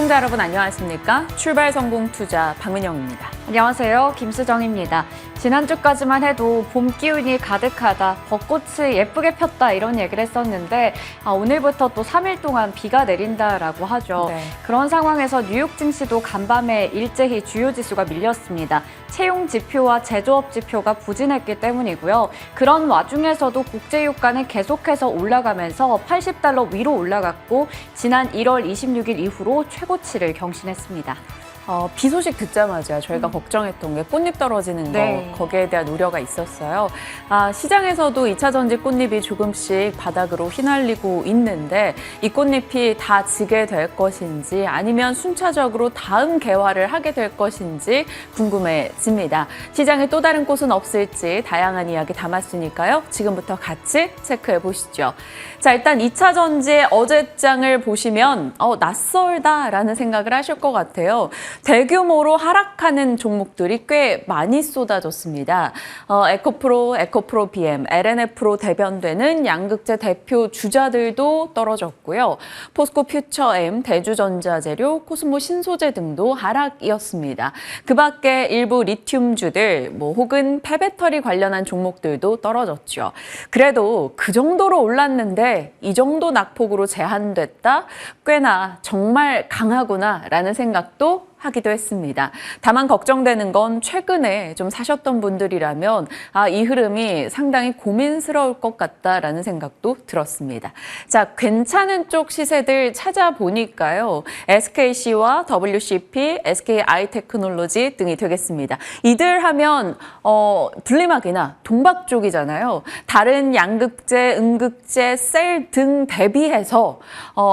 시청자 여러분 안녕하십니까? 출발 성공 투자 박민영입니다. 안녕하세요. 김수정입니다. 지난주까지만 해도 봄 기운이 가득하다, 벚꽃이 예쁘게 폈다 이런 얘기를 했었는데 오늘부터 또 3일 동안 비가 내린다라고 하죠. 네. 그런 상황에서 뉴욕 증시도 간밤에 일제히 주요 지수가 밀렸습니다. 채용 지표와 제조업 지표가 부진했기 때문이고요. 그런 와중에서도 국제유가는 계속해서 올라가면서 80달러 위로 올라갔고 지난 1월 26일 이후로 최고치를 경신했습니다. 비 소식 듣자마자 저희가 걱정했던 게 꽃잎 떨어지는 네. 거, 거기에 대한 우려가 있었어요. 시장에서도 2차 전지 꽃잎이 조금씩 바닥으로 휘날리고 있는데 이 꽃잎이 다 지게 될 것인지 아니면 순차적으로 다음 개화를 하게 될 것인지 궁금해집니다. 시장에 또 다른 꽃은 없을지 다양한 이야기 담았으니까요. 지금부터 같이 체크해 보시죠. 자, 일단 2차 전지의 어제장을 보시면 낯설다라는 생각을 하실 것 같아요. 대규모로 하락하는 종목들이 꽤 많이 쏟아졌습니다. 에코프로 BM, LNF로 대변되는 양극재 대표 주자들도 떨어졌고요. 포스코 퓨처엠, 대주전자재료, 코스모 신소재 등도 하락이었습니다. 그 밖에 일부 리튬주들, 혹은 폐배터리 관련한 종목들도 떨어졌죠. 그래도 그 정도로 올랐는데 이 정도 낙폭으로 제한됐다? 꽤나 정말 강하구나라는 생각도 하기도 했습니다. 다만 걱정되는 건 최근에 좀 사셨던 분들이라면 이 흐름이 상당히 고민스러울 것 같다라는 생각도 들었습니다. 자, 괜찮은 쪽 시세들 찾아보니까요. SKC와 WCP, SKI테크놀로지 등이 되겠습니다. 이들 하면 분리막이나 동박 쪽이잖아요. 다른 양극재, 음극재, 셀 등 대비해서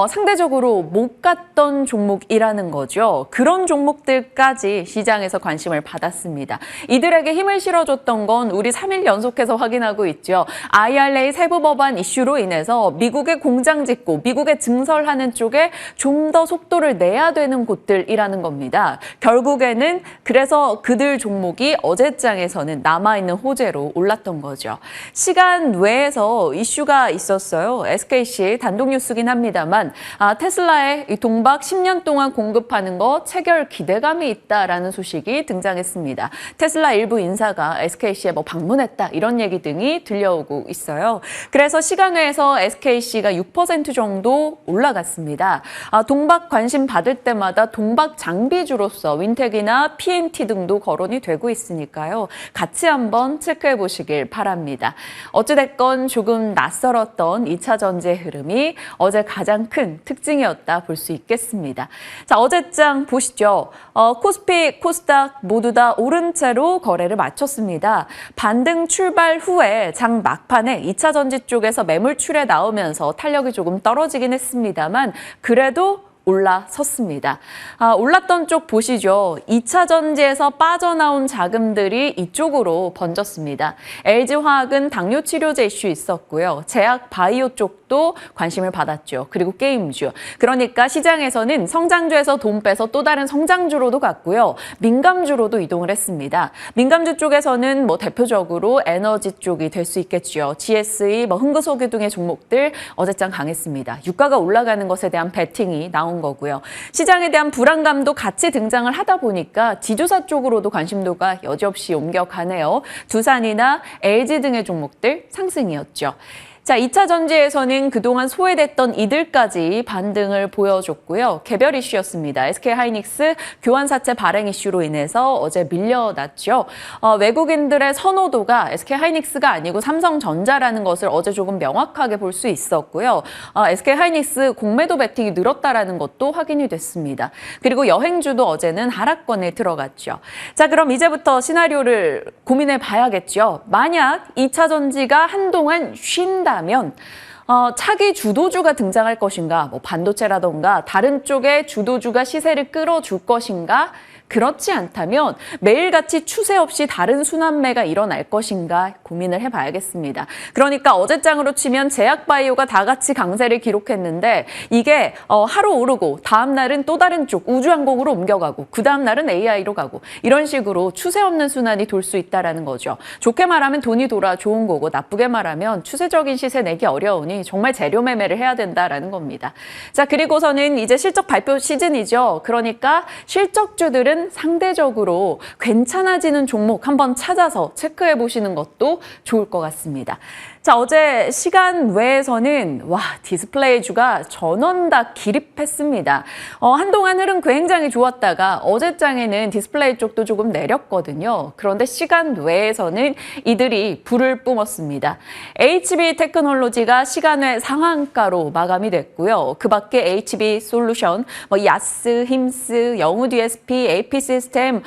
상대적으로 못 갔던 종목이라는 거죠. 그런 종목들까지 시장에서 관심을 받았습니다. 이들에게 힘을 실어줬던 건 우리 3일 연속해서 확인하고 있죠. IRA 세부 법안 이슈로 인해서 미국에 공장 짓고 미국에 증설하는 쪽에 좀 더 속도를 내야 되는 곳들이라는 겁니다. 결국에는 그래서 그들 종목이 어제장에서는 남아있는 호재로 올랐던 거죠. 시간 외에서 이슈가 있었어요. SKC 단독 뉴스긴 합니다만 테슬라의 이 동박 10년 동안 공급하는 거 체결 기대감이 있다라는 소식이 등장했습니다. 테슬라 일부 인사가 SKC에 방문했다 이런 얘기 등이 들려오고 있어요. 그래서 시간 외에서 SKC가 6% 정도 올라갔습니다. 동박 관심 받을 때마다 동박 장비주로서 윈텍이나 PMT 등도 거론이 되고 있으니까요. 같이 한번 체크해 보시길 바랍니다. 어찌됐건 조금 낯설었던 2차 전지의 흐름이 어제 가장 큰 특징이었다 볼 수 있겠습니다. 자, 어제장 보시죠. 코스피, 코스닥 모두 다 오른 채로 거래를 마쳤습니다. 반등 출발 후에 장 막판에 2차 전지 쪽에서 매물출에 나오면서 탄력이 조금 떨어지긴 했습니다만 그래도 올라섰습니다. 올랐던 쪽 보시죠. 2차 전지에서 빠져나온 자금들이 이쪽으로 번졌습니다. LG화학은 당뇨 치료제 이슈 있었고요. 제약 바이오 쪽도 관심을 받았죠. 그리고 게임주. 그러니까 시장에서는 성장주에서 돈 빼서 또 다른 성장주로도 갔고요. 민감주로도 이동을 했습니다. 민감주 쪽에서는 대표적으로 에너지 쪽이 될 수 있겠죠. GSE, 흥그소유 등의 종목들 어제장 강했습니다. 유가가 올라가는 것에 대한 베팅이 나온 거고요. 시장에 대한 불안감도 같이 등장을 하다 보니까 지주사 쪽으로도 관심도가 여지없이 옮겨가네요. 두산이나 LG 등의 종목들 상승이었죠. 자, 2차 전지에서는 그동안 소외됐던 이들까지 반등을 보여줬고요. 개별 이슈였습니다. SK하이닉스 교환사채 발행 이슈로 인해서 어제 밀려났죠. 외국인들의 선호도가 SK하이닉스가 아니고 삼성전자라는 것을 어제 조금 명확하게 볼 수 있었고요. SK하이닉스 공매도 베팅이 늘었다라는 것도 확인이 됐습니다. 그리고 여행주도 어제는 하락권에 들어갔죠. 자, 그럼 이제부터 시나리오를 고민해 봐야겠죠. 만약 2차 전지가 한동안 쉰다 면 차기 주도주가 등장할 것인가, 반도체라던가 다른 쪽의 주도주가 시세를 끌어줄 것인가, 그렇지 않다면 매일같이 추세 없이 다른 순환매가 일어날 것인가 고민을 해봐야겠습니다. 그러니까 어제장으로 치면 제약바이오가 다 같이 강세를 기록했는데 이게 하루 오르고 다음 날은 또 다른 쪽 우주항공으로 옮겨가고 그 다음 날은 AI로 가고 이런 식으로 추세 없는 순환이 돌 수 있다라는 거죠. 좋게 말하면 돈이 돌아 좋은 거고 나쁘게 말하면 추세적인 시세 내기 어려우니 정말 재료 매매를 해야 된다라는 겁니다. 자, 그리고서는 이제 실적 발표 시즌이죠. 그러니까 실적주들은 상대적으로 괜찮아지는 종목 한번 찾아서 체크해 보시는 것도 좋을 것 같습니다. 자, 어제 시간 외에서는 디스플레이주가 전원 다 기립했습니다. 한동안 흐름 굉장히 좋았다가 어제장에는 디스플레이 쪽도 조금 내렸거든요. 그런데 시간 외에서는 이들이 불을 뿜었습니다. HB 테크놀로지가 시간 외 상한가로 마감이 됐고요. 그 밖에 HB 솔루션, 야스, 힘스, 영우 DSP, AP 시스템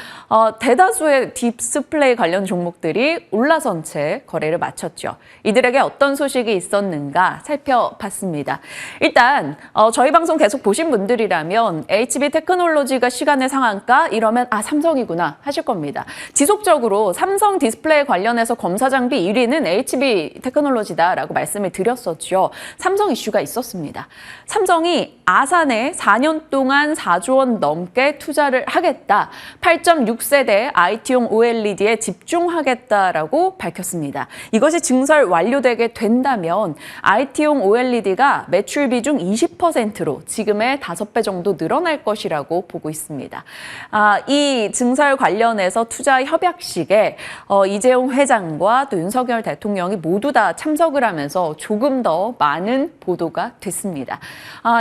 대다수의 디스플레이 관련 종목들이 올라선 채 거래를 마쳤죠. 이들에게 어떤 소식이 있었는가 살펴봤습니다. 일단 저희 방송 계속 보신 분들이라면 HB 테크놀로지가 시간의 상한가 이러면 삼성이구나 하실 겁니다. 지속적으로 삼성 디스플레이 관련해서 검사 장비 1위는 HB 테크놀로지다라고 말씀을 드렸었죠. 삼성 이슈가 있었습니다. 삼성이 아산에 4년 동안 4조 원 넘게 투자를 하겠다. 8.6세대 IT용 OLED에 집중하겠다라고 밝혔습니다. 이것이 증설 완료되게 된다면 IT용 OLED가 매출 비중 20%로 지금의 5배 정도 늘어날 것이라고 보고 있습니다. 이 증설 관련해서 투자 협약식에 이재용 회장과 또 윤석열 대통령이 모두 다 참석을 하면서 조금 더 많은 보도가 됐습니다.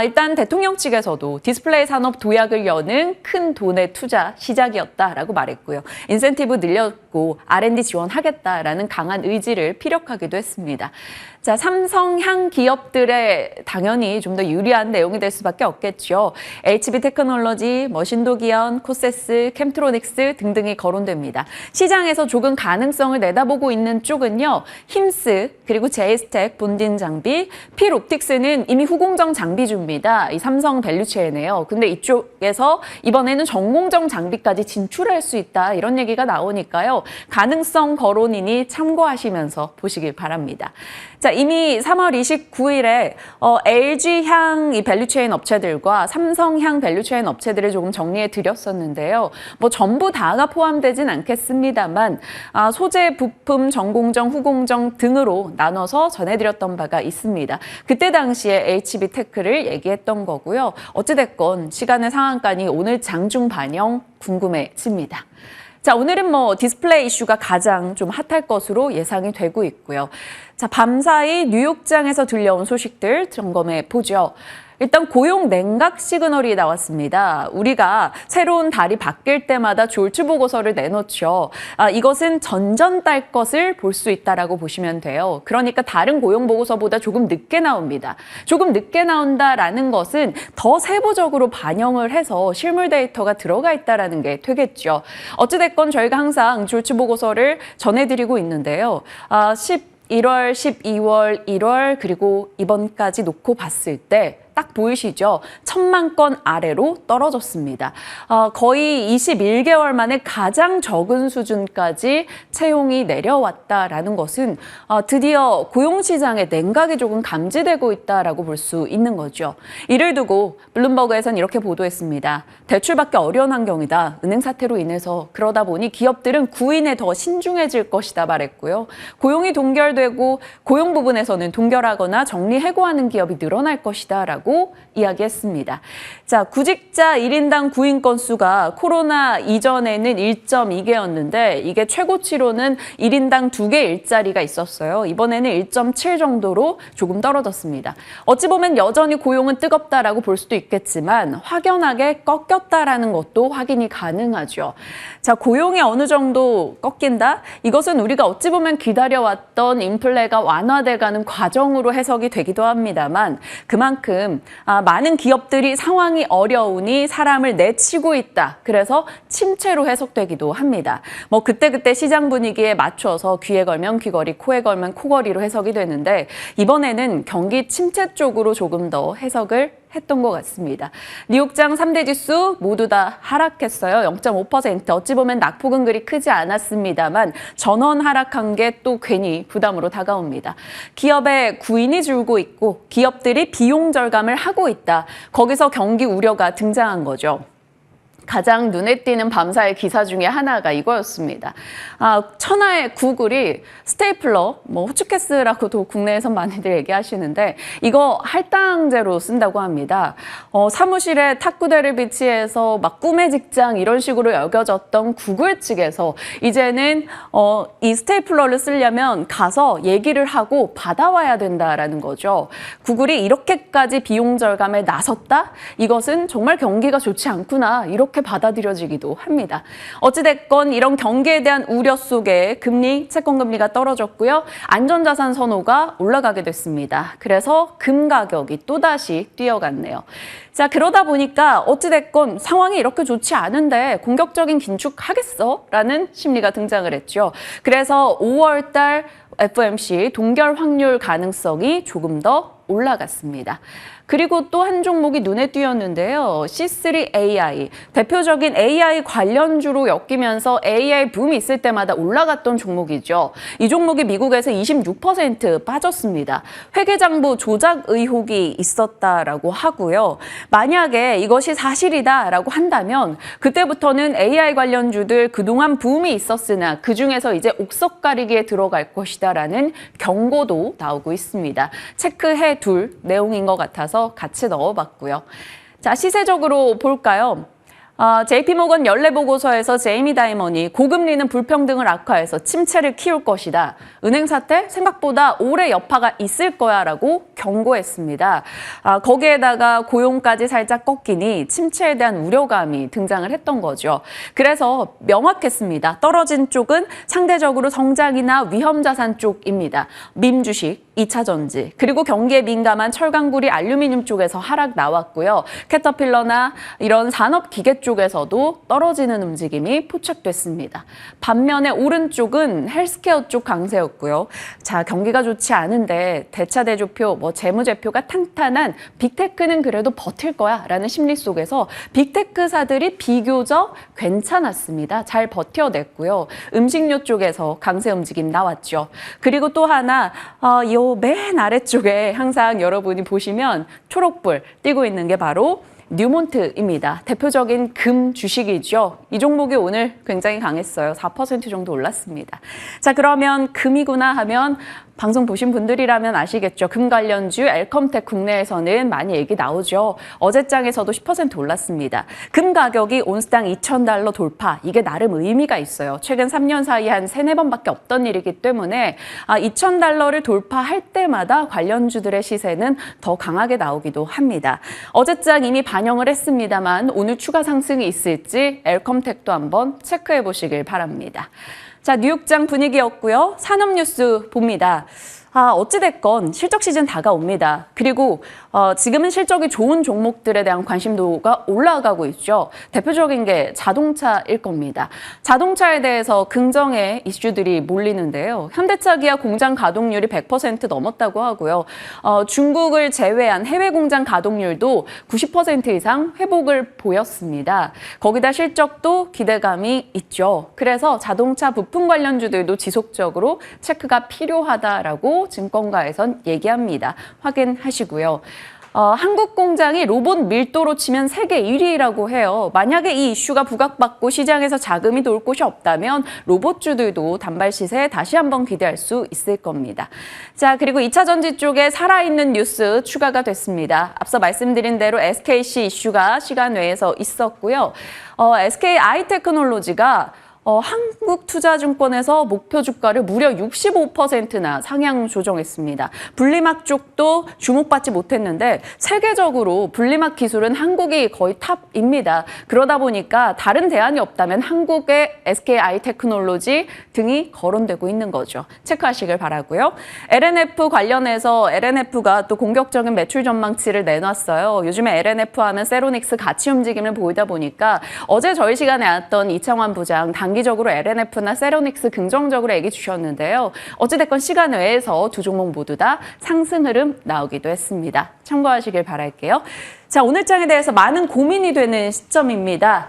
일단 대통령 측에서도 디스플레이 산업 도약을 여는 큰 돈의 투자 시작이었다라고 말했고요. 인센티브 늘렸고 R&D 지원하겠다라는 강한 의지를 피력하기도 했습니다. 자, 삼성향 기업들의 당연히 좀 더 유리한 내용이 될 수밖에 없겠죠. HB 테크놀로지, 신도기현, 코세스, 캠트로닉스 등등이 거론됩니다. 시장에서 조금 가능성을 내다보고 있는 쪽은요. 힘스, 그리고 제이스텍 본진 장비, 필옵틱스는 이미 후공정 장비주입니다. 이 삼성 밸류체인이에요. 근데 이쪽에서 이번에는 전공정 장비까지 진출할 수 있다. 이런 얘기가 나오니까요. 가능성 거론이니 참고하시면서 보시길 바랍니다. 자, 이미 3월 29일에 LG향 이 밸류체인 업체들과 삼성향 밸류체인 업체들을 조금 정리해 드렸었는데요. 전부 다가 포함되진 않겠습니다만 소재, 부품, 전공정, 후공정 등으로 나눠서 전해드렸던 바가 있습니다. 그때 당시에 HB테크를 얘기했던 거고요. 어찌됐건 시간의 상한가니 오늘 장중 반영 궁금해집니다. 자, 오늘은 디스플레이 이슈가 가장 좀 핫할 것으로 예상이 되고 있고요. 자, 밤사이 뉴욕장에서 들려온 소식들 점검해 보죠. 일단 고용 냉각 시그널이 나왔습니다. 우리가 새로운 달이 바뀔 때마다 졸지 보고서를 내놓죠. 이것은 전전 달 것을 볼 수 있다라고 보시면 돼요. 그러니까 다른 고용 보고서보다 조금 늦게 나옵니다. 조금 늦게 나온다라는 것은 더 세부적으로 반영을 해서 실물 데이터가 들어가 있다라는 게 되겠죠. 어찌됐건 저희가 항상 졸지 보고서를 전해드리고 있는데요. 11월, 12월, 1월 그리고 이번까지 놓고 봤을 때 딱 보이시죠? 1,000만 건 아래로 떨어졌습니다. 거의 21개월 만에 가장 적은 수준까지 채용이 내려왔다라는 것은 드디어 고용시장의 냉각이 조금 감지되고 있다라고 볼 수 있는 거죠. 이를 두고 블룸버그에서는 이렇게 보도했습니다. 대출받기 어려운 환경이다. 은행 사태로 인해서 그러다 보니 기업들은 구인에 더 신중해질 것이다 말했고요. 고용이 동결되고 고용 부분에서는 동결하거나 정리 해고하는 기업이 늘어날 것이다 라고 이야기했습니다. 자, 구직자 1인당 구인 건수가 코로나 이전에는 1.2개였는데 이게 최고치로는 1인당 2개 일자리가 있었어요. 이번에는 1.7 정도로 조금 떨어졌습니다. 어찌 보면 여전히 고용은 뜨겁다라고 볼 수도 있겠지만 확연하게 꺾였다라는 것도 확인이 가능하죠. 자, 고용이 어느 정도 꺾인다? 이것은 우리가 어찌 보면 기다려왔던 인플레가 완화돼가는 과정으로 해석이 되기도 합니다만 그만큼 많은 기업들이 상황이 어려우니 사람을 내치고 있다. 그래서 침체로 해석되기도 합니다. 그때그때 시장 분위기에 맞춰서 귀에 걸면 귀걸이, 코에 걸면 코걸이로 해석이 되는데 이번에는 경기 침체 쪽으로 조금 더 해석을 했던 것 같습니다. 뉴욕장 3대 지수 모두 다 하락했어요. 0.5%. 어찌 보면 낙폭은 그리 크지 않았습니다만 전원 하락한 게 또 괜히 부담으로 다가옵니다. 기업의 구인이 줄고 있고 기업들이 비용 절감을 하고 있다. 거기서 경기 우려가 등장한 거죠. 가장 눈에 띄는 밤사의 기사 중에 하나가 이거였습니다. 천하의 구글이 스테이플러, 호치케스라고도 국내에선 많이들 얘기하시는데 이거 할당제로 쓴다고 합니다. 사무실에 탁구대를 비치해서 막 꿈의 직장 이런 식으로 여겨졌던 구글 측에서 이제는 이 스테이플러를 쓰려면 가서 얘기를 하고 받아와야 된다라는 거죠. 구글이 이렇게까지 비용 절감에 나섰다? 이것은 정말 경기가 좋지 않구나. 이렇게 받아들여지기도 합니다. 어찌됐건 이런 경기에 대한 우려 속에 금리, 채권금리가 떨어졌고요. 안전자산 선호가 올라가게 됐습니다. 그래서 금 가격이 또다시 뛰어갔네요. 자, 그러다 보니까 어찌됐건 상황이 이렇게 좋지 않은데 공격적인 긴축하겠어? 라는 심리가 등장을 했죠. 그래서 5월 달 FOMC 동결 확률 가능성이 조금 더 올라갔습니다. 그리고 또 한 종목이 눈에 띄었는데요. C3AI, 대표적인 AI 관련주로 엮이면서 AI 붐이 있을 때마다 올라갔던 종목이죠. 이 종목이 미국에서 26% 빠졌습니다. 회계장부 조작 의혹이 있었다라고 하고요. 만약에 이것이 사실이다라고 한다면 그때부터는 AI 관련주들 그동안 붐이 있었으나 그중에서 이제 옥석 가리기에 들어갈 것이다라는 경고도 나오고 있습니다. 체크해 둘 내용인 것 같아서 같이 넣어봤고요. 자, 시세적으로 볼까요? JP모건 연례보고서에서 제이미 다이먼이 고금리는 불평등을 악화해서 침체를 키울 것이다. 은행 사태 생각보다 오래 여파가 있을 거야 라고 경고했습니다. 거기에다가 고용까지 살짝 꺾이니 침체에 대한 우려감이 등장을 했던 거죠. 그래서 명확했습니다. 떨어진 쪽은 상대적으로 성장이나 위험자산 쪽입니다. 밈주식, 2차 전지, 그리고 경기에 민감한 철강구리, 알루미늄 쪽에서 하락 나왔고요. 캐터필러나 이런 산업기계 쪽에서도 떨어지는 움직임이 포착됐습니다. 반면에 오른쪽은 헬스케어 쪽 강세였고요. 자, 경기가 좋지 않은데 대차대조표, 재무제표가 탄탄한 빅테크는 그래도 버틸 거야 라는 심리 속에서 빅테크사들이 비교적 괜찮았습니다. 잘 버텨냈고요. 음식료 쪽에서 강세 움직임 나왔죠. 그리고 또 하나, 맨 아래쪽에 항상 여러분이 보시면 초록불 띄고 있는 게 바로 뉴몬트입니다. 대표적인 금 주식이죠. 이 종목이 오늘 굉장히 강했어요. 4% 정도 올랐습니다. 자, 그러면 금이구나 하면 방송 보신 분들이라면 아시겠죠. 금 관련주 엘컴텍 국내에서는 많이 얘기 나오죠. 어제장에서도 10% 올랐습니다. 금 가격이 온스당 $2,000 돌파. 이게 나름 의미가 있어요. 최근 3년 사이에 한 3-4번밖에 없던 일이기 때문에 $2,000를 돌파할 때마다 관련주들의 시세는 더 강하게 나오기도 합니다. 어제장 이미 반영을 했습니다만 오늘 추가 상승이 있을지 엘컴텍도 한번 체크해 보시길 바랍니다. 자, 뉴욕장 분위기였고요. 산업 뉴스 봅니다. 어찌됐건 실적 시즌 다가옵니다. 그리고 지금은 실적이 좋은 종목들에 대한 관심도가 올라가고 있죠. 대표적인 게 자동차일 겁니다. 자동차에 대해서 긍정의 이슈들이 몰리는데요. 현대차 기아 공장 가동률이 100% 넘었다고 하고요. 중국을 제외한 해외 공장 가동률도 90% 이상 회복을 보였습니다. 거기다 실적도 기대감이 있죠. 그래서 자동차 부품 관련주들도 지속적으로 체크가 필요하다라고 증권가에선 얘기합니다. 확인하시고요. 한국 공장이 로봇 밀도로 치면 세계 1위라고 해요. 만약에 이 이슈가 부각받고 시장에서 자금이 돌 곳이 없다면 로봇주들도 단발 시세에 다시 한번 기대할 수 있을 겁니다. 자, 그리고 2차 전지 쪽에 살아있는 뉴스 추가가 됐습니다. 앞서 말씀드린 대로 SKC 이슈가 시간 외에서 있었고요. SK 아이테크놀로지가 한국투자증권에서 목표 주가를 무려 65%나 상향 조정했습니다. 분리막 쪽도 주목받지 못했는데 세계적으로 분리막 기술은 한국이 거의 탑입니다. 그러다 보니까 다른 대안이 없다면 한국의 SK 아이테크놀로지 등이 거론되고 있는 거죠. 체크하시길 바라고요. LNF 관련해서 LNF가 또 공격적인 매출 전망치를 내놨어요. 요즘에 LNF 하면 세로닉스 같이 움직임을 보이다 보니까 어제 저희 시간에 나왔던 이창환 부장 단기적으로 LNF나 세로닉스 긍정적으로 얘기 주셨는데요. 어찌됐건 시간 외에서 두 종목 모두 다 상승 흐름 나오기도 했습니다. 참고하시길 바랄게요. 자, 자, 오늘 장에 대해서 많은 고민이 되는 시점입니다.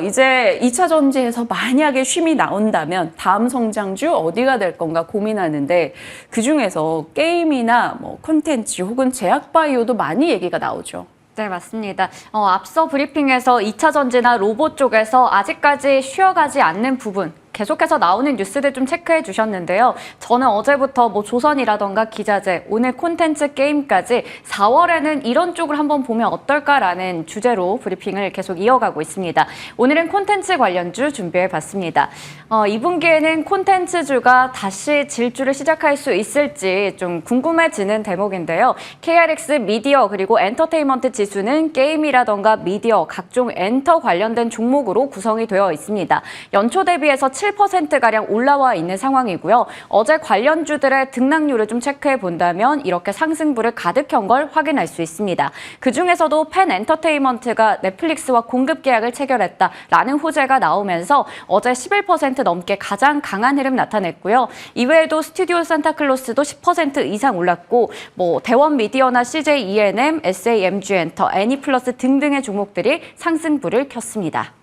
이제 2차 전지에서 만약에 쉼이 나온다면 다음 성장주 어디가 될 건가 고민하는데 그중에서 게임이나 뭐 콘텐츠 혹은 제약바이오도 많이 얘기가 나오죠. 네, 맞습니다. 앞서 브리핑에서 2차 전지나 로봇 쪽에서 아직까지 쉬어가지 않는 부분 계속해서 나오는 뉴스들 좀 체크해 주셨는데요. 저는 어제부터 뭐 조선이라던가 기자재, 오늘 콘텐츠 게임까지 4월에는 이런 쪽을 한번 보면 어떨까라는 주제로 브리핑을 계속 이어가고 있습니다. 오늘은 콘텐츠 관련주 준비해 봤습니다. 2분기에는 콘텐츠주가 다시 질주를 시작할 수 있을지 좀 궁금해지는 대목인데요. KRX 미디어 그리고 엔터테인먼트 지수는 게임이라던가 미디어, 각종 엔터 관련된 종목으로 구성이 되어 있습니다. 연초 대비해서 7%가량 올라와 있는 상황이고요. 어제 관련주들의 등락률을 좀 체크해 본다면 이렇게 상승부를 가득 현 걸 확인할 수 있습니다. 그중에서도 펜 엔터테인먼트가 넷플릭스와 공급 계약을 체결했다라는 호재가 나오면서 어제 11% 넘게 가장 강한 흐름 나타냈고요. 이외에도 스튜디오 산타클로스도 10% 이상 올랐고 뭐 대원 미디어나 CJ ENM, SAMG 엔터, 애니플러스 등등의 종목들이 상승부를 켰습니다.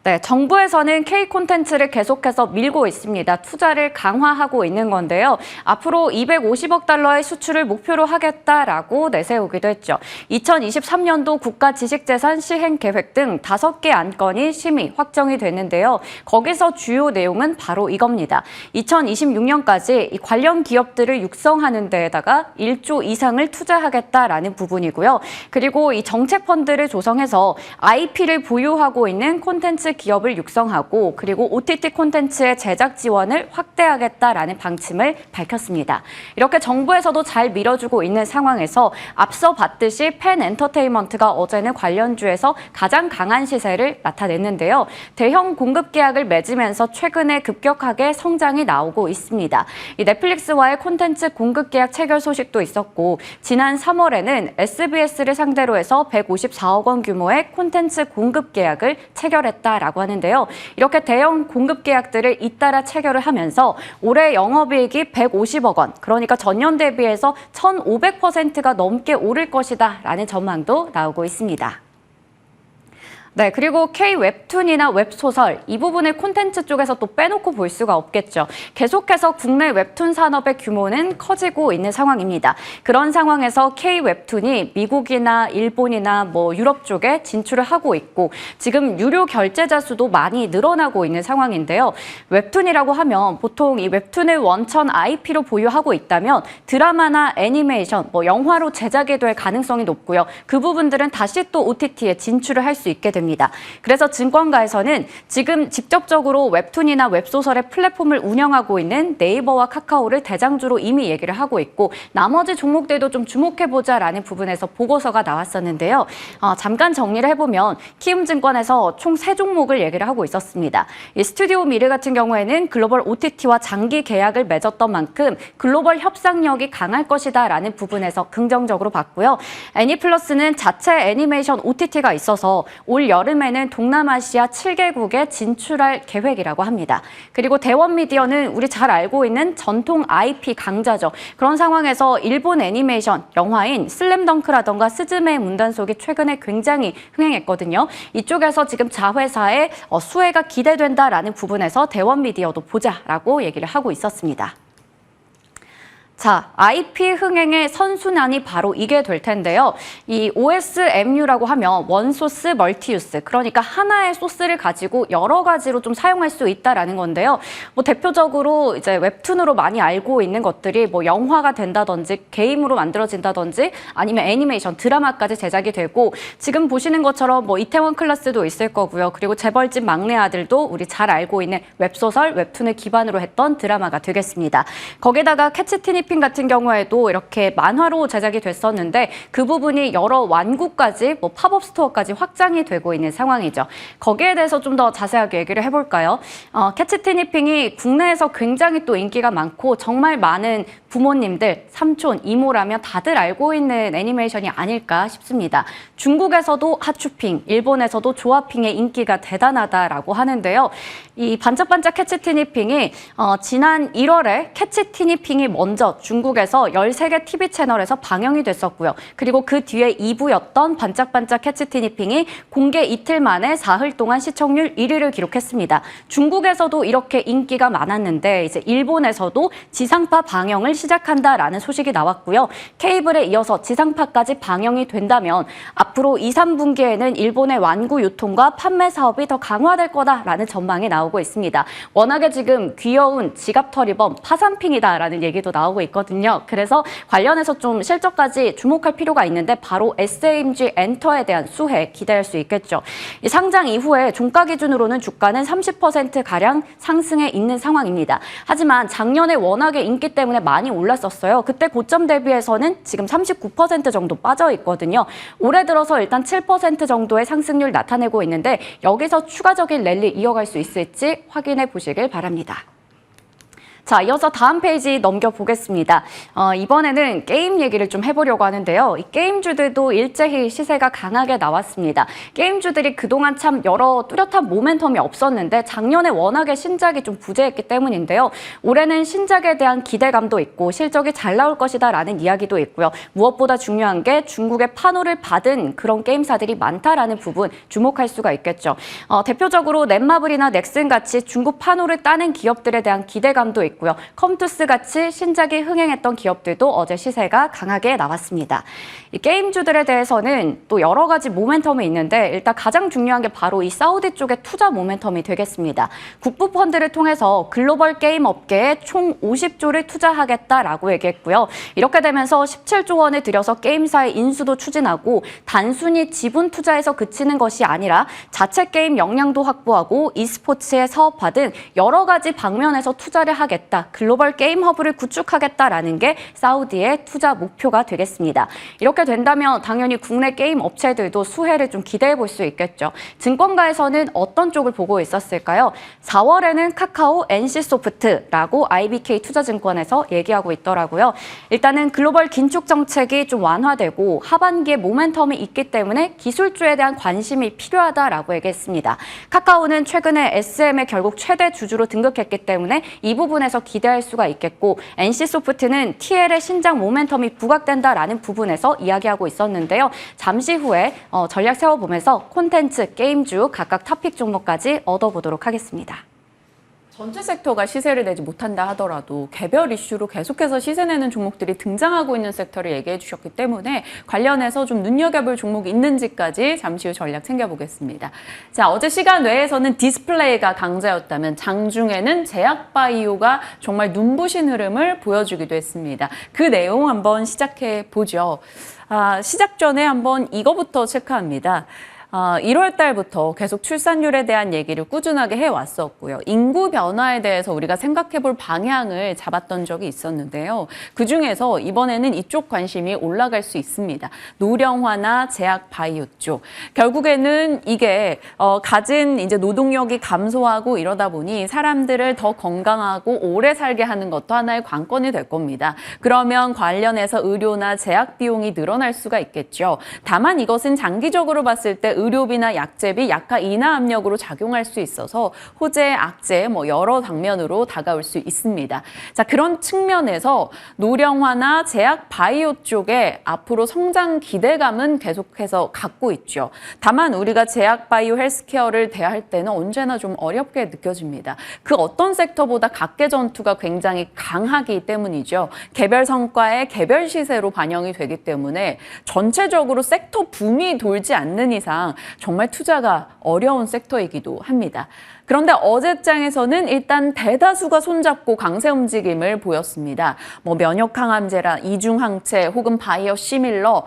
네, 정부에서는 K 콘텐츠를 계속해서 밀고 있습니다. 투자를 강화하고 있는 건데요. 앞으로 250억 달러의 수출을 목표로 하겠다라고 내세우기도 했죠. 2023년도 국가 지식재산 시행 계획 등 5개 안건이 심의 확정이 됐는데요. 거기서 주요 내용은 바로 이겁니다. 2026년까지 이 관련 기업들을 육성하는 데에다가 1조 이상을 투자하겠다라는 부분이고요. 그리고 이 정책 펀드를 조성해서 IP를 보유하고 있는 콘텐츠 기업을 육성하고 그리고 OTT 콘텐츠의 제작 지원을 확대하겠다라는 방침을 밝혔습니다. 이렇게 정부에서도 잘 밀어주고 있는 상황에서 앞서 봤듯이 펜 엔터테인먼트가 어제는 관련주에서 가장 강한 시세를 나타냈는데요. 대형 공급 계약을 맺으면서 최근에 급격하게 성장이 나오고 있습니다. 이 넷플릭스와의 콘텐츠 공급 계약 체결 소식도 있었고 지난 3월에는 SBS를 상대로 해서 154억 원 규모의 콘텐츠 공급 계약을 체결했다. 라고 하는데요. 이렇게 대형 공급 계약들을 잇따라 체결을 하면서 올해 영업이익이 150억 원, 그러니까 전년 대비해서 1,500%가 넘게 오를 것이다 라는 전망도 나오고 있습니다. 네, 그리고 K-웹툰이나 웹소설 이 부분을 콘텐츠 쪽에서 또 빼놓고 볼 수가 없겠죠. 계속해서 국내 웹툰 산업의 규모는 커지고 있는 상황입니다. 그런 상황에서 K-웹툰이 미국이나 일본이나 뭐 유럽 쪽에 진출을 하고 있고 지금 유료 결제자 수도 많이 늘어나고 있는 상황인데요. 웹툰이라고 하면 보통 이 웹툰을 원천 IP로 보유하고 있다면 드라마나 애니메이션, 뭐 영화로 제작이 될 가능성이 높고요. 그 부분들은 다시 또 OTT에 진출을 할 수 있게 됩니다. 그래서 증권가에서는 지금 직접적으로 웹툰이나 웹소설의 플랫폼을 운영하고 있는 네이버와 카카오를 대장주로 이미 얘기를 하고 있고 나머지 종목들도 좀 주목해보자라는 부분에서 보고서가 나왔었는데요. 잠깐 정리를 해보면 키움증권에서 총 3종목을 얘기를 하고 있었습니다. 이 스튜디오 미르 같은 경우에는 글로벌 OTT와 장기 계약을 맺었던 만큼 글로벌 협상력이 강할 것이다라는 부분에서 긍정적으로 봤고요. 애니플러스는 자체 애니메이션 OTT가 있어서 올 여름에는 동남아시아 7개국에 진출할 계획이라고 합니다. 그리고 대원미디어는 우리 잘 알고 있는 전통 IP 강자죠. 그런 상황에서 일본 애니메이션 영화인 슬램덩크라던가 스즈메의 문단속이 최근에 굉장히 흥행했거든요. 이쪽에서 지금 자회사의 수혜가 기대된다라는 부분에서 대원미디어도 보자라고 얘기를 하고 있었습니다. 자, IP 흥행의 선순환이 바로 이게 될 텐데요. 이 OSMU라고 하면 원소스 멀티유스, 그러니까 하나의 소스를 가지고 여러 가지로 좀 사용할 수 있다라는 건데요. 뭐 대표적으로 이제 웹툰으로 많이 알고 있는 것들이 뭐 영화가 된다든지 게임으로 만들어진다든지 아니면 애니메이션, 드라마까지 제작이 되고 지금 보시는 것처럼 뭐 이태원 클라스도 있을 거고요. 그리고 재벌집 막내 아들도 우리 잘 알고 있는 웹소설, 웹툰을 기반으로 했던 드라마가 되겠습니다. 거기다가 캐치티니 같은 경우에도 이렇게 만화로 제작이 됐었는데 그 부분이 여러 완구까지 뭐 팝업 스토어까지 확장이 되고 있는 상황이죠. 거기에 대해서 좀 더 자세하게 얘기를 해볼까요? 캐치티니핑이 국내에서 굉장히 또 인기가 많고 정말 많은 부모님들, 삼촌, 이모라면 다들 알고 있는 애니메이션이 아닐까 싶습니다. 중국에서도 핫쇼핑, 일본에서도 조아핑의 인기가 대단하다라고 하는데요. 이 반짝반짝 캐치티니핑이 지난 1월에 캐치티니핑이 먼저 중국에서 13개 TV 채널에서 방영이 됐었고요. 그리고 그 뒤에 2부였던 반짝반짝 캐치티니핑이 공개 이틀 만에 사흘 동안 시청률 1위를 기록했습니다. 중국에서도 이렇게 인기가 많았는데 이제 일본에서도 지상파 방영을 시작한다라는 소식이 나왔고요. 케이블에 이어서 지상파까지 방영이 된다면 앞으로 2, 3분기에는 일본의 완구 유통과 판매 사업이 더 강화될 거다라는 전망이 나오고 있습니다. 워낙에 지금 귀여운 지갑털이범 파산핑이다라는 얘기도 나오고 있거든요. 그래서 관련해서 좀 실적까지 주목할 필요가 있는데 바로 SMG 엔터에 대한 수혜 기대할 수 있겠죠. 이 상장 이후에 종가 기준으로는 주가는 30%가량 상승해 있는 상황입니다. 하지만 작년에 워낙에 인기 때문에 많이 올랐었어요. 그때 고점 대비해서는 지금 39% 정도 빠져 있거든요. 올해 들어서 일단 7% 정도의 상승률 나타내고 있는데 여기서 추가적인 랠리 이어갈 수 있을지 확인해 보시길 바랍니다. 자, 이어서 다음 페이지 넘겨보겠습니다. 이번에는 게임 얘기를 좀 해보려고 하는데요. 이 게임주들도 일제히 시세가 강하게 나왔습니다. 게임주들이 그동안 참 여러 뚜렷한 모멘텀이 없었는데 작년에 워낙에 신작이 좀 부재했기 때문인데요. 올해는 신작에 대한 기대감도 있고 실적이 잘 나올 것이다라는 이야기도 있고요. 무엇보다 중요한 게 중국의 판호를 받은 그런 게임사들이 많다라는 부분 주목할 수가 있겠죠. 대표적으로 넷마블이나 넥슨 같이 중국 판호를 따는 기업들에 대한 기대감도 있고 컴투스 같이 신작이 흥행했던 기업들도 어제 시세가 강하게 나왔습니다. 이 게임주들에 대해서는 또 여러 가지 모멘텀이 있는데 일단 가장 중요한 게 바로 이 사우디 쪽의 투자 모멘텀이 되겠습니다. 국부펀드를 통해서 글로벌 게임 업계에 총 50조를 투자하겠다라고 얘기했고요. 이렇게 되면서 17조 원을 들여서 게임사의 인수도 추진하고 단순히 지분 투자에서 그치는 것이 아니라 자체 게임 역량도 확보하고 e스포츠에 사업화 등 여러 가지 방면에서 투자를 하겠다. 글로벌 게임 허브를 구축하겠다라는 게 사우디의 투자 목표가 되겠습니다. 이렇게 된다면 당연히 국내 게임 업체들도 수혜를 좀 기대해 볼 수 있겠죠. 증권가에서는 어떤 쪽을 보고 있었을까요? 4월에는 카카오, NC소프트라고 IBK 투자증권에서 얘기하고 있더라고요. 일단은 글로벌 긴축 정책이 좀 완화되고 하반기에 모멘텀이 있기 때문에 기술주에 대한 관심이 필요하다라고 얘기했습니다. 카카오는 최근에 SM의 결국 최대 주주로 등극했기 때문에 이 부분에서 기대할 수가 있겠고 NC소프트는 TL의 신작 모멘텀이 부각된다라는 부분에서 이야기하고 있었는데요. 잠시 후에 전략 세워보면서 콘텐츠, 게임주 각각 토픽 종목까지 얻어보도록 하겠습니다. 전체 섹터가 시세를 내지 못한다 하더라도 개별 이슈로 계속해서 시세 내는 종목들이 등장하고 있는 섹터를 얘기해 주셨기 때문에 관련해서 좀 눈여겨볼 종목이 있는지까지 잠시 후 전략 챙겨보겠습니다. 자, 어제 시간 외에서는 디스플레이가 강자였다면 장중에는 제약바이오가 정말 눈부신 흐름을 보여주기도 했습니다. 그 내용 한번 시작해 보죠. 시작 전에 한번 이거부터 체크합니다. 1월 달부터 계속 출산율에 대한 얘기를 꾸준하게 해왔었고요. 인구 변화에 대해서 우리가 생각해볼 방향을 잡았던 적이 있었는데요. 그중에서 이번에는 이쪽 관심이 올라갈 수 있습니다. 노령화나 제약 바이오 쪽. 결국에는 이게 가진 이제 노동력이 감소하고 이러다 보니 사람들을 더 건강하고 오래 살게 하는 것도 하나의 관건이 될 겁니다. 그러면 관련해서 의료나 제약 비용이 늘어날 수가 있겠죠. 다만 이것은 장기적으로 봤을 때 의료비나 약제비, 약가 인하 압력으로 작용할 수 있어서 호재, 악재 여러 방면으로 다가올 수 있습니다. 자, 그런 측면에서 노령화나 제약 바이오 쪽에 앞으로 성장 기대감은 계속해서 갖고 있죠. 다만 우리가 제약 바이오 헬스케어를 대할 때는 언제나 좀 어렵게 느껴집니다. 그 어떤 섹터보다 각계 전투가 굉장히 강하기 때문이죠. 개별 성과의 개별 시세로 반영이 되기 때문에 전체적으로 섹터 붐이 돌지 않는 이상 정말 투자가 어려운 섹터이기도 합니다. 그런데 어제장에서는 일단 대다수가 손잡고 강세 움직임을 보였습니다. 면역 항암제라 이중항체 혹은 바이오 시밀러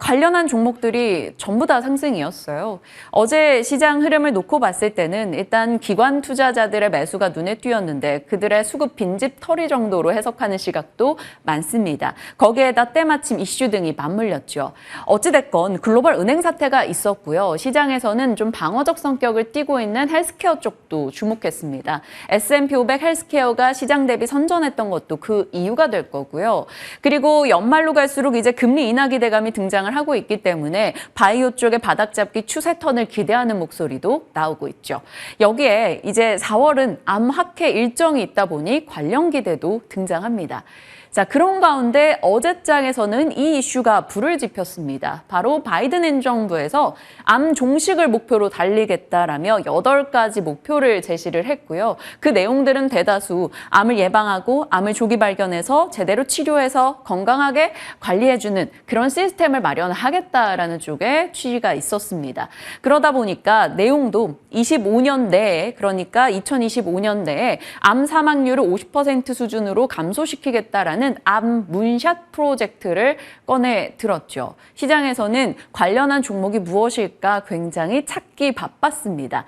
관련한 종목들이 전부 다 상승이었어요. 어제 시장 흐름을 놓고 봤을 때는 일단 기관 투자자들의 매수가 눈에 띄었는데 그들의 수급 빈집 털이 정도로 해석하는 시각도 많습니다. 거기에다 때마침 이슈 등이 맞물렸죠. 어찌됐건 글로벌 은행 사태가 있었고요. 시장에서는 좀 방어적 성격을 띠고 있는 헬스케어 쪽도 주목했습니다. S&P 500 헬스케어가 시장 대비 선전했던 것도 그 이유가 될 거고요. 그리고 연말로 갈수록 이제 금리 인하 기대감이 등장을 하고 있기 때문에 바이오 쪽의 바닥잡기 추세 턴을 기대하는 목소리도 나오고 있죠. 여기에 이제 4월은 암학회 일정이 있다 보니 관련 기대도 등장합니다. 자, 그런 가운데 어제장에서는 이 이슈가 불을 지폈습니다. 바로 바이든 행정부에서 암 종식을 목표로 달리겠다라며 8가지 목표를 제시를 했고요. 그 내용들은 대다수 암을 예방하고 암을 조기 발견해서 제대로 치료해서 건강하게 관리해주는 그런 시스템을 마련하겠다라는 쪽에 취지가 있었습니다. 그러다 보니까 내용도 25년 내에, 그러니까 2025년 내에 암 사망률을 50% 수준으로 감소시키겠다라는 암 문샷 프로젝트를 꺼내 들었죠. 시장에서는 관련한 종목이 무엇일까 굉장히 찾기 바빴습니다.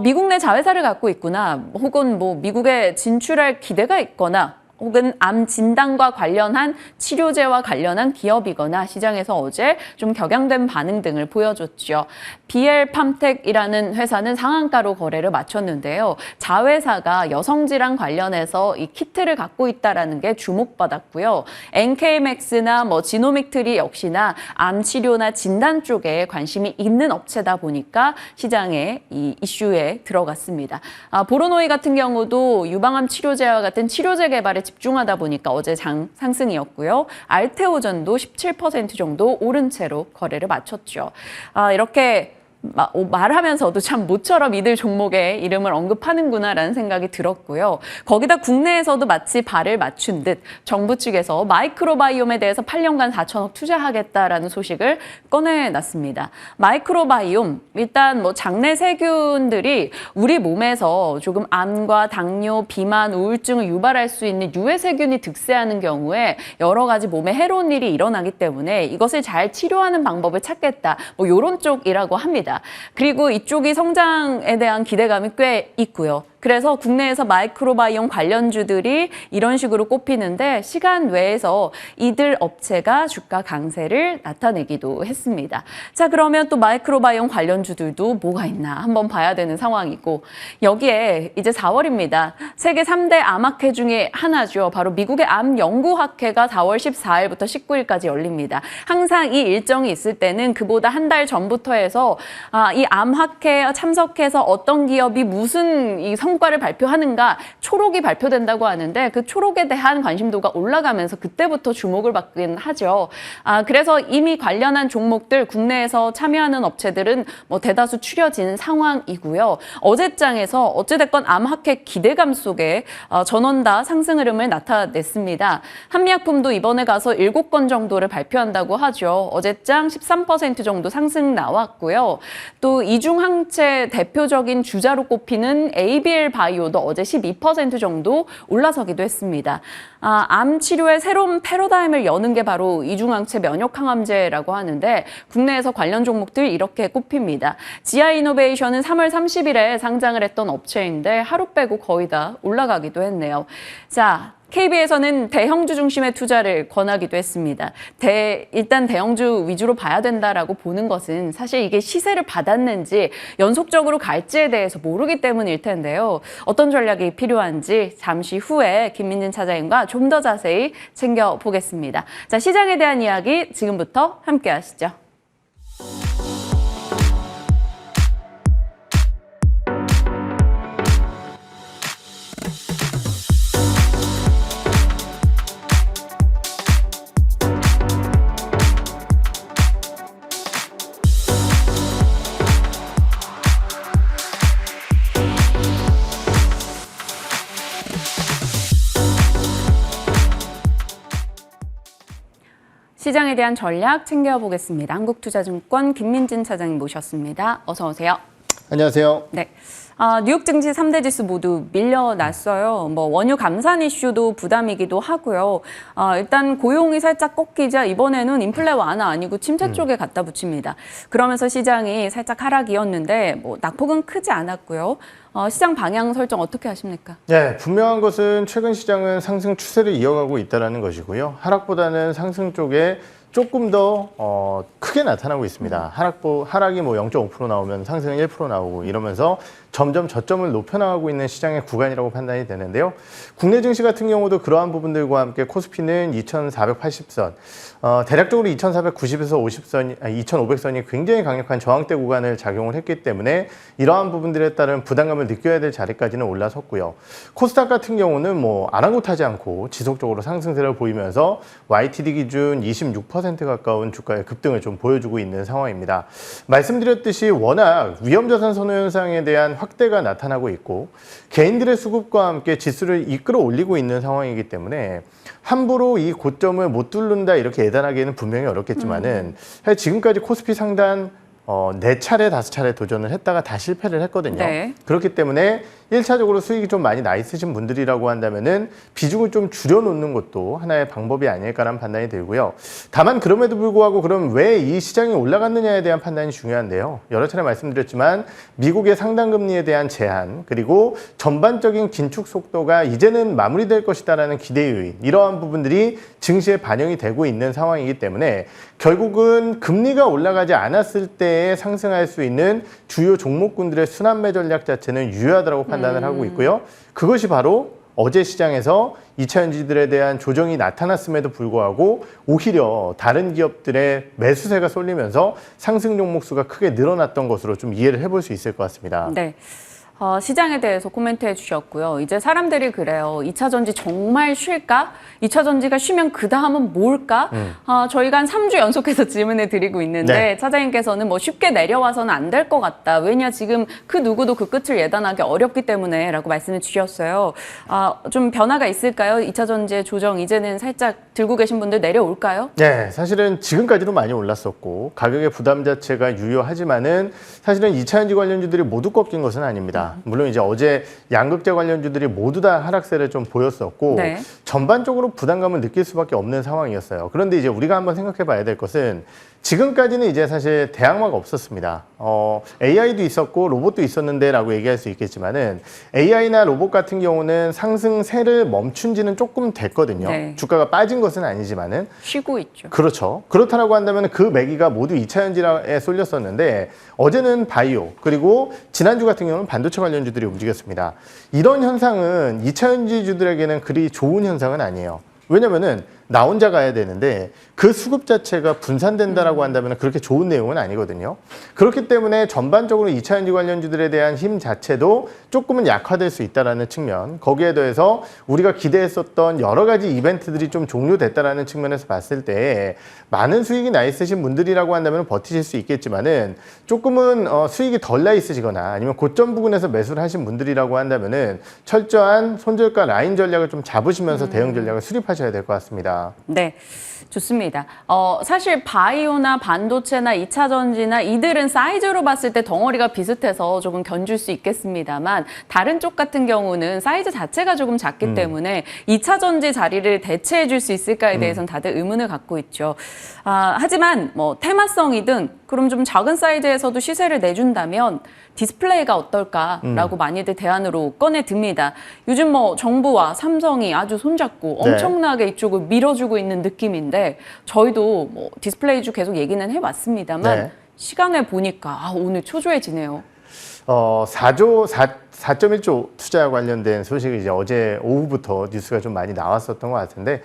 미국 내 자회사를 갖고 있거나 혹은 미국에 진출할 기대가 있거나 혹은 암 진단과 관련한 치료제와 관련한 기업이거나 시장에서 어제 좀 격양된 반응 등을 보여줬죠. BL팜텍이라는 회사는 상한가로 거래를 마쳤는데요. 자회사가 여성질환 관련해서 이 키트를 갖고 있다는 게 주목받았고요. NK맥스나 지노믹트리 역시나 암 치료나 진단 쪽에 관심이 있는 업체다 보니까 시장에 이 이슈에 들어갔습니다. 보로노이 같은 경우도 유방암 치료제와 같은 치료제 개발에 집중하다 보니까 어제 장 상승이었고요. 알테오전도 17% 정도 오른 채로 거래를 마쳤죠. 이렇게 말하면서도 참 모처럼 이들 종목의 이름을 언급하는구나라는 생각이 들었고요. 거기다 국내에서도 마치 발을 맞춘 듯 정부 측에서 마이크로바이옴에 대해서 8년간 4천억 투자하겠다라는 소식을 꺼내놨습니다. 마이크로바이옴, 일단 장내 세균들이 우리 몸에서 조금 암과 당뇨, 비만, 우울증을 유발할 수 있는 유해 세균이 득세하는 경우에 여러 가지 몸에 해로운 일이 일어나기 때문에 이것을 잘 치료하는 방법을 찾겠다. 이런 쪽이라고 합니다. 그리고 이쪽이 성장에 대한 기대감이 꽤 있고요. 그래서 국내에서 마이크로바이옴 관련주들이 이런 식으로 꼽히는데 시간 외에서 이들 업체가 주가 강세를 나타내기도 했습니다. 자, 그러면 또 마이크로바이옴 관련주들도 뭐가 있나 한번 봐야 되는 상황이고 여기에 이제 4월입니다. 세계 3대 암학회 중에 하나죠. 바로 미국의 암연구학회가 4월 14일부터 19일까지 열립니다. 항상 이 일정이 있을 때는 그보다 한 달 전부터 해서 이 암학회에 참석해서 어떤 기업이 무슨 이 성과를 발표하는가 초록이 발표된다고 하는데 그 초록에 대한 관심도가 올라가면서 그때부터 주목을 받긴 하죠. 그래서 이미 관련한 종목들 국내에서 참여하는 업체들은 대다수 추려진 상황이고요. 어제장에서 어찌됐건 암학회 기대감 속에 전원 다 상승 흐름을 나타냈습니다. 한미약품도 이번에 가서 7건 정도를 발표한다고 하죠. 어제장 13% 정도 상승 나왔고요. 또 이중항체 대표적인 주자로 꼽히는 ABL 바이오도 어제 12% 정도 올라서기도 했습니다. 암 치료의 새로운 패러다임을 여는 게 바로 이중항체 면역항암제라고 하는데 국내에서 관련 종목들 이렇게 꼽힙니다. 지아이노베이션은 3월 30일에 상장을 했던 업체인데 하루 빼고 거의 다 올라가기도 했네요. 자, KB에서는 대형주 중심의 투자를 권하기도 했습니다. 일단 대형주 위주로 봐야 된다라고 보는 것은 사실 이게 시세를 받았는지 연속적으로 갈지에 대해서 모르기 때문일 텐데요. 어떤 전략이 필요한지 잠시 후에 김민진 차장님과 좀 더 자세히 챙겨보겠습니다. 자, 시장에 대한 이야기 지금부터 함께 하시죠. 시장에 대한 전략 챙겨보겠습니다. 한국투자증권 김민진 차장님 모셨습니다. 어서 오세요. 안녕하세요. 네. 뉴욕 증시 3대 지수 모두 밀려났어요. 원유 감산 이슈도 부담이기도 하고요. 일단 고용이 살짝 꺾이자 이번에는 인플레 완화 아니고 침체 쪽에 갖다 붙입니다. 그러면서 시장이 살짝 하락이었는데 낙폭은 크지 않았고요. 시장 방향 설정 어떻게 하십니까? 네, 분명한 것은 최근 시장은 상승 추세를 이어가고 있다는 것이고요. 하락보다는 상승 쪽에 조금 더 크게 나타나고 있습니다. 하락이 뭐 0.5% 나오면 상승은 1% 나오고 이러면서 점점 저점을 높여나가고 있는 시장의 구간이라고 판단이 되는데요. 국내 증시 같은 경우도 그러한 부분들과 함께 코스피는 2,480선, 대략적으로 2,490에서 50선, 2,500선이 굉장히 강력한 저항대 구간을 작용을 했기 때문에 이러한 부분들에 따른 부담감을 느껴야 될 자리까지는 올라섰고요. 코스닥 같은 경우는 뭐 아랑곳하지 않고 지속적으로 상승세를 보이면서 YTD 기준 26% 가까운 주가의 급등을 좀 보여주고 있는 상황입니다. 말씀드렸듯이 워낙 위험자산 선호 현상에 대한 확대가 나타나고 있고 개인들의 수급과 함께 지수를 이끌어 올리고 있는 상황이기 때문에 함부로 이 고점을 못 뚫는다 이렇게 예단하기에는 분명히 어렵겠지만은 사실 지금까지 코스피 상단 4차례, 5차례 도전을 했다가 다 실패를 했거든요. 네. 그렇기 때문에 1차적으로 수익이 좀 많이 나 있으신 분들이라고 한다면은 비중을 좀 줄여놓는 것도 하나의 방법이 아닐까라는 판단이 들고요. 다만 그럼에도 불구하고 그럼 왜 이 시장이 올라갔느냐에 대한 판단이 중요한데요. 여러 차례 말씀드렸지만 미국의 상당금리에 대한 제한 그리고 전반적인 긴축 속도가 이제는 마무리될 것이다라는 기대의 이러한 부분들이 증시에 반영이 되고 있는 상황이기 때문에 결국은 금리가 올라가지 않았을 때에 상승할 수 있는 주요 종목군들의 순환매 전략 자체는 유효하다고 판단을 하고 있고요. 그것이 바로 어제 시장에서 2차 전지들에 대한 조정이 나타났음에도 불구하고 오히려 다른 기업들의 매수세가 쏠리면서 상승 종목 수가 크게 늘어났던 것으로 좀 이해를 해볼 수 있을 것 같습니다. 네. 시장에 대해서 코멘트해 주셨고요. 이제 사람들이 그래요. 2차 전지 정말 쉴까? 2차 전지가 쉬면 그 다음은 뭘까? 저희가 한 3주 연속해서 질문을 드리고 있는데 네. 차장님께서는 뭐 쉽게 내려와서는 안 될 것 같다. 왜냐 지금 그 누구도 그 끝을 예단하기 어렵기 때문에 라고 말씀을 주셨어요. 좀 변화가 있을까요? 2차 전지의 조정 이제는 살짝 들고 계신 분들 내려올까요? 네, 사실은 지금까지도 많이 올랐었고 가격의 부담 자체가 유효하지만은 사실은 2차 전지 관련주들이 모두 꺾인 것은 아닙니다. 물론 이제 어제 양극재 관련주들이 모두 다 하락세를 좀 보였었고 네. 전반적으로 부담감을 느낄 수밖에 없는 상황이었어요. 그런데 이제 우리가 한번 생각해 봐야 될 것은 지금까지는 이제 사실 대항마가 없었습니다. AI도 있었고 로봇도 있었는데 라고 얘기할 수 있겠지만은 AI나 로봇 같은 경우는 상승세를 멈춘 지는 조금 됐거든요. 네. 주가가 빠진 것은 아니지만은 쉬고 있죠. 그렇죠. 그렇다라고 한다면 그 매기가 모두 2차 전지에 쏠렸었는데 어제는 바이오 그리고 지난주 같은 경우는 반도체 관련주들이 움직였습니다. 이런 현상은 2차 전지주들에게는 그리 좋은 현상은 아니에요. 왜냐면은 나 혼자 가야 되는데 그 수급 자체가 분산된다라고 한다면 그렇게 좋은 내용은 아니거든요. 그렇기 때문에 전반적으로 2차 전지 관련주들에 대한 힘 자체도 조금은 약화될 수 있다는 측면, 거기에 더해서 우리가 기대했었던 여러 가지 이벤트들이 좀 종료됐다는 측면에서 봤을 때 많은 수익이 나 있으신 분들이라고 한다면 버티실 수 있겠지만은 조금은 수익이 덜 나 있으시거나 아니면 고점 부근에서 매수를 하신 분들이라고 한다면은 철저한 손절가 라인 전략을 좀 잡으시면서 대응 전략을 수립하셔야 될 것 같습니다. 네, 좋습니다. 사실 바이오나 반도체나 2차 전지나 이들은 사이즈로 봤을 때 덩어리가 비슷해서 조금 견줄 수 있겠습니다만 다른 쪽 같은 경우는 사이즈 자체가 조금 작기 때문에 2차 전지 자리를 대체해 줄 수 있을까에 대해서는 다들 의문을 갖고 있죠. 하지만 뭐 테마성이든 그럼 좀 작은 사이즈에서도 시세를 내준다면 디스플레이가 어떨까라고 많이들 대안으로 꺼내 듭니다. 요즘 뭐 정부와 삼성이 아주 손잡고 네. 엄청나게 이쪽을 밀어주고 있는 느낌인데 저희도 뭐 디스플레이주 계속 얘기는 해왔습니다만 네. 시간을 보니까 오늘 초조해지네요. 4.1조 투자 관련된 소식이 이제 어제 오후부터 뉴스가 좀 많이 나왔었던 것 같은데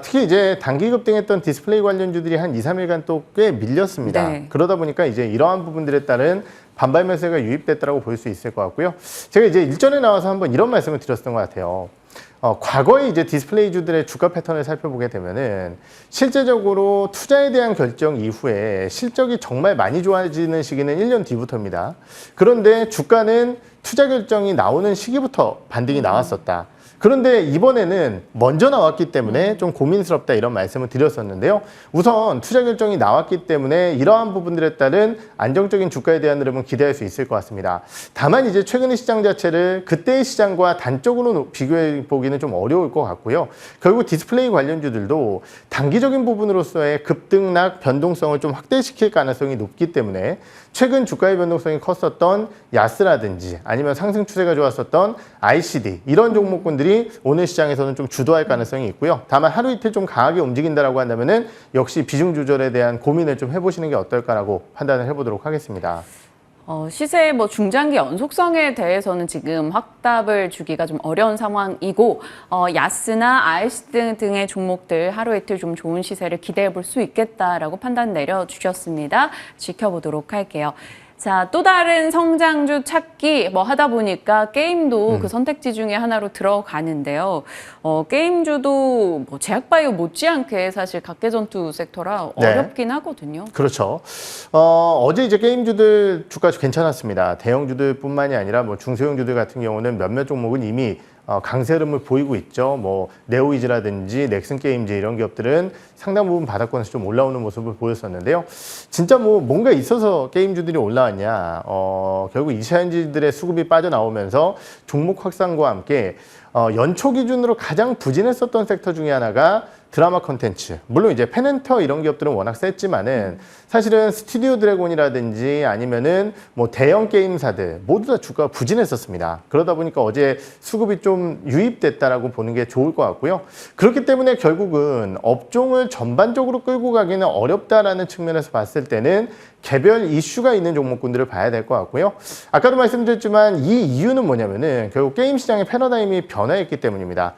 특히 이제 단기 급등했던 디스플레이 관련주들이 한 2, 3일간 또 꽤 밀렸습니다. 네. 그러다 보니까 이제 이러한 부분들에 따른 반발 매수가 유입됐다고 볼 수 있을 것 같고요. 제가 이제 일전에 나와서 한번 이런 말씀을 드렸던 것 같아요. 과거에 이제 디스플레이주들의 주가 패턴을 살펴보게 되면은 실제적으로 투자에 대한 결정 이후에 실적이 정말 많이 좋아지는 시기는 1년 뒤부터입니다. 그런데 주가는 투자 결정이 나오는 시기부터 반등이 나왔었다. 그런데 이번에는 먼저 나왔기 때문에 좀 고민스럽다 이런 말씀을 드렸었는데요. 우선 투자 결정이 나왔기 때문에 이러한 부분들에 따른 안정적인 주가에 대한 흐름은 기대할 수 있을 것 같습니다. 다만 이제 최근의 시장 자체를 그때의 시장과 단적으로 비교해 보기는 좀 어려울 것 같고요. 결국 디스플레이 관련주들도 단기적인 부분으로서의 급등락 변동성을 좀 확대시킬 가능성이 높기 때문에 최근 주가의 변동성이 컸었던 야스라든지 아니면 상승 추세가 좋았었던 ICD 이런 종목군들이 주가들이 오늘 시장에서는 좀 주도할 가능성이 있고요. 다만 하루 이틀 좀 강하게 움직인다라고 한다면은 역시 비중 조절에 대한 고민을 좀 해보시는 게 어떨까라고 판단을 해보도록 하겠습니다. 시세의 중장기 연속성에 대해서는 지금 확답을 주기가 좀 어려운 상황이고, 야스나 RC 등의 종목들 하루 이틀 좀 좋은 시세를 기대해 볼 수 있겠다라고 판단 내려주셨습니다. 지켜보도록 할게요. 자, 또 다른 성장주 찾기 하다 보니까 게임도 그 선택지 중에 하나로 들어가는데요. 게임주도 제약바이오 못지않게 사실 각계전투 섹터라 어렵긴 하거든요. 그렇죠. 어제 이제 게임주들 주가 괜찮았습니다. 대형주들뿐만이 아니라 중소형주들 같은 경우는 몇몇 종목은 이미 강세 흐름을 보이고 있죠. 네오이즈라든지 넥슨게임즈 이런 기업들은 상당 부분 바닥권에서 좀 올라오는 모습을 보였었는데요. 진짜 뭔가 있어서 게임주들이 올라왔냐. 결국 이차전지들의 수급이 빠져나오면서 종목 확산과 함께 연초 기준으로 가장 부진했었던 섹터 중에 하나가 드라마 콘텐츠. 물론 이제 펜앤터 이런 기업들은 워낙 셌지만은 사실은 스튜디오 드래곤이라든지 아니면은 대형 게임사들 모두 다 주가가 부진했었습니다. 그러다 보니까 어제 수급이 좀 유입됐다라고 보는 게 좋을 것 같고요. 그렇기 때문에 결국은 업종을 전반적으로 끌고 가기는 어렵다라는 측면에서 봤을 때는 개별 이슈가 있는 종목군들을 봐야 될 것 같고요. 아까도 말씀드렸지만 이 이유는 뭐냐면은 결국 게임 시장의 패러다임이 변화했기 때문입니다.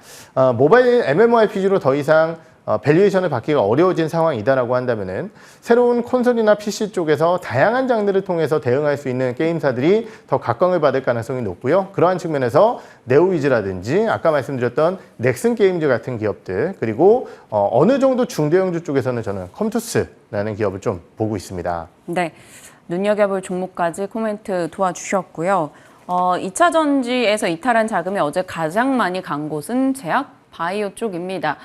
모바일 MMORPG로 더 이상 밸류에이션을 받기가 어려워진 상황이다라고 한다면은 새로운 콘솔이나 PC 쪽에서 다양한 장르를 통해서 대응할 수 있는 게임사들이 더 각광을 받을 가능성이 높고요. 그러한 측면에서 네오이즈라든지 아까 말씀드렸던 넥슨게임즈 같은 기업들 그리고 어느 정도 중대형주 쪽에서는 저는 컴투스라는 기업을 좀 보고 있습니다. 네, 눈여겨볼 종목까지 코멘트 도와주셨고요. 2차 전지에서 이탈한 자금이 어제 가장 많이 간 곳은 제약 바이오 쪽입니다.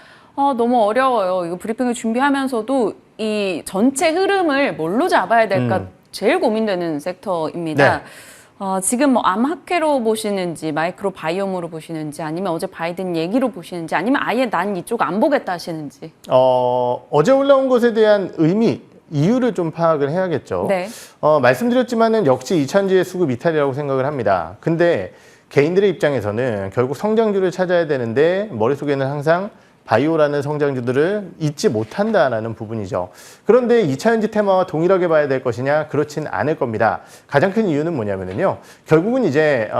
너무 어려워요. 이거 브리핑을 준비하면서도 이 전체 흐름을 뭘로 잡아야 될까 제일 고민되는 섹터입니다. 네. 지금 암학회로 보시는지 마이크로 바이옴으로 보시는지 아니면 어제 바이든 얘기로 보시는지 아니면 아예 난 이쪽 안 보겠다 하시는지. 어제 올라온 것에 대한 의미 이유를 좀 파악을 해야겠죠. 네. 말씀드렸지만은 역시 이차전지의 수급 이탈이라고 생각을 합니다. 근데 개인들의 입장에서는 결국 성장주를 찾아야 되는데 머릿속에는 항상 바이오라는 성장주들을 잊지 못한다라는 부분이죠. 그런데 2차전지 테마와 동일하게 봐야 될 것이냐? 그렇진 않을 겁니다. 가장 큰 이유는 뭐냐면요. 결국은 이제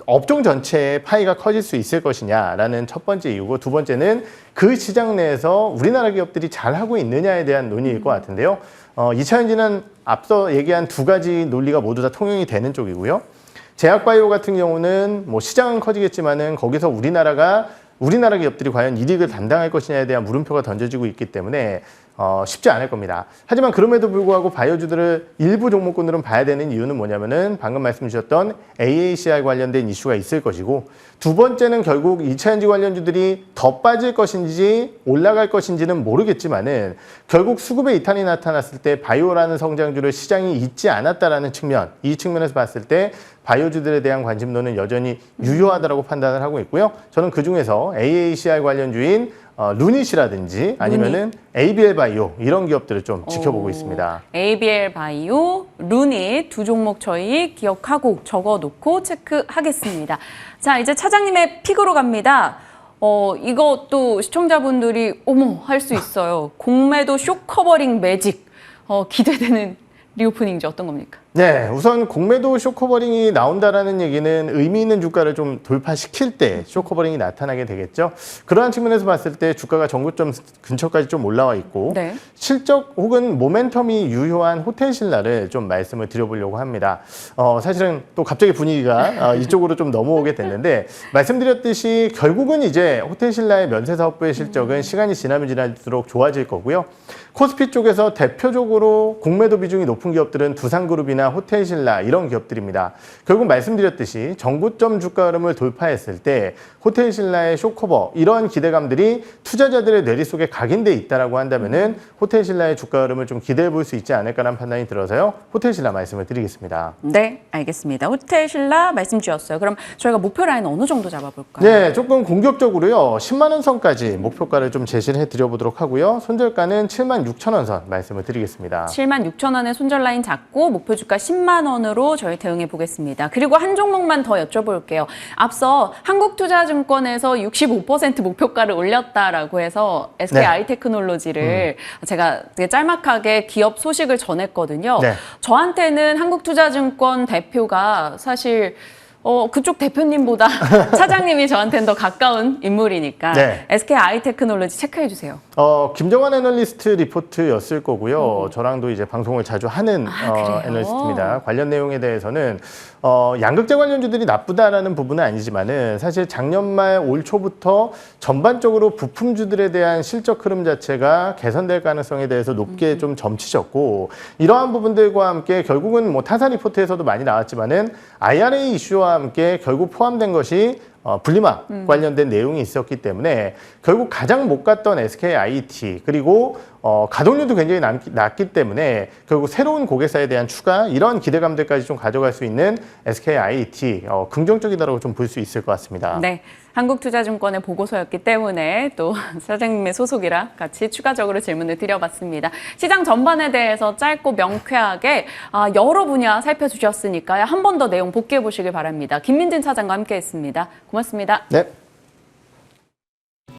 업종 전체의 파이가 커질 수 있을 것이냐라는 첫 번째 이유고 두 번째는 그 시장 내에서 우리나라 기업들이 잘하고 있느냐에 대한 논의일 것 같은데요. 2차전지는 앞서 얘기한 두 가지 논리가 모두 다 통용이 되는 쪽이고요. 제약바이오 같은 경우는 시장은 커지겠지만은 거기서 우리나라 기업들이 과연 이익을 담당할 것이냐에 대한 물음표가 던져지고 있기 때문에 쉽지 않을 겁니다. 하지만 그럼에도 불구하고 바이오주들을 일부 종목군들은 봐야 되는 이유는 뭐냐면은 방금 말씀 주셨던 AACR 관련된 이슈가 있을 것이고 두 번째는 결국 2차전지 관련주들이 더 빠질 것인지 올라갈 것인지는 모르겠지만은 결국 수급의 이탈이 나타났을 때 바이오라는 성장주를 시장이 잊지 않았다라는 측면, 이 측면에서 봤을 때 바이오주들에 대한 관심도는 여전히 유효하다고 판단을 하고 있고요. 저는 그중에서 AACR 관련주인 루닛이라든지 아니면은 ABL 바이오 이런 기업들을 좀 지켜보고 있습니다. ABL 바이오, 루닛 두 종목 저희 기억하고 적어놓고 체크하겠습니다. 자, 이제 차장님의 픽으로 갑니다. 이것도 시청자분들이 어머 할 수 있어요. 공매도 쇼커버링 매직. 기대되는 리오프닝이죠. 어떤 겁니까? 네, 우선 공매도 쇼커버링이 나온다라는 얘기는 의미 있는 주가를 좀 돌파시킬 때 쇼커버링이 나타나게 되겠죠. 그러한 측면에서 봤을 때 주가가 전고점 근처까지 좀 올라와 있고 네. 실적 혹은 모멘텀이 유효한 호텔신라를 좀 말씀을 드려보려고 합니다. 사실은 또 갑자기 분위기가 이쪽으로 좀 넘어오게 됐는데 말씀드렸듯이 결국은 이제 호텔신라의 면세사업부의 실적은 시간이 지나면 지날수록 좋아질 거고요. 코스피 쪽에서 대표적으로 공매도 비중이 높은 기업들은 두산그룹이나 호텔신라 이런 기업들입니다. 결국 말씀드렸듯이 전고점 주가 흐름을 돌파했을 때 호텔신라의 쇼커버 이런 기대감들이 투자자들의 뇌리 속에 각인돼 있다라고 한다면은 호텔신라의 주가 흐름을 좀 기대해 볼 수 있지 않을까라는 판단이 들어서요. 호텔신라 말씀을 드리겠습니다. 네, 알겠습니다. 호텔신라 말씀 주셨어요. 그럼 저희가 목표 라인 어느 정도 잡아볼까요? 네, 조금 공격적으로요. 10만 원 선까지 목표가를 좀 제시를 해드려보도록 하고요. 손절가는 76,000원 선 말씀을 드리겠습니다. 76,000원의 손절 라인 잡고 목표 주가 주가 10만 원으로 저희 대응해 보겠습니다. 그리고 한 종목만 더 여쭤볼게요. 앞서 한국투자증권에서 65% 목표가를 올렸다라고 해서 SK 아이테크놀로지를 제가 되게 짤막하게 기업 소식을 전했거든요. 네. 저한테는 한국투자증권 대표가 사실 그쪽 대표님보다 차장님이 저한테는 더 가까운 인물이니까 네. SK 아이테크놀로지 체크해 주세요. 김정환 애널리스트 리포트였을 거고요. 저랑도 이제 방송을 자주 하는 그래요? 애널리스트입니다. 관련 내용에 대해서는 양극재 관련주들이 나쁘다라는 부분은 아니지만은 사실 작년 말 올 초부터 전반적으로 부품주들에 대한 실적 흐름 자체가 개선될 가능성에 대해서 높게 좀 점치셨고 이러한 부분들과 함께 결국은 뭐 타사 리포트에서도 많이 나왔지만은 IRA 이슈와 함께 결국 포함된 것이 분리막 관련된 내용이 있었기 때문에 결국 가장 못 갔던 SKIT 그리고 가동률도 굉장히 낮기 때문에 결국 새로운 고객사에 대한 추가 이런 기대감들까지 좀 가져갈 수 있는 SKIT 긍정적이다라고 좀 볼 수 있을 것 같습니다. 네. 한국투자증권의 보고서였기 때문에 또 사장님의 소속이라 같이 추가적으로 질문을 드려봤습니다. 시장 전반에 대해서 짧고 명쾌하게 여러 분야 살펴주셨으니까요. 한 번 더 내용 복귀해 보시길 바랍니다. 김민진 차장과 함께했습니다. 고맙습니다. 네.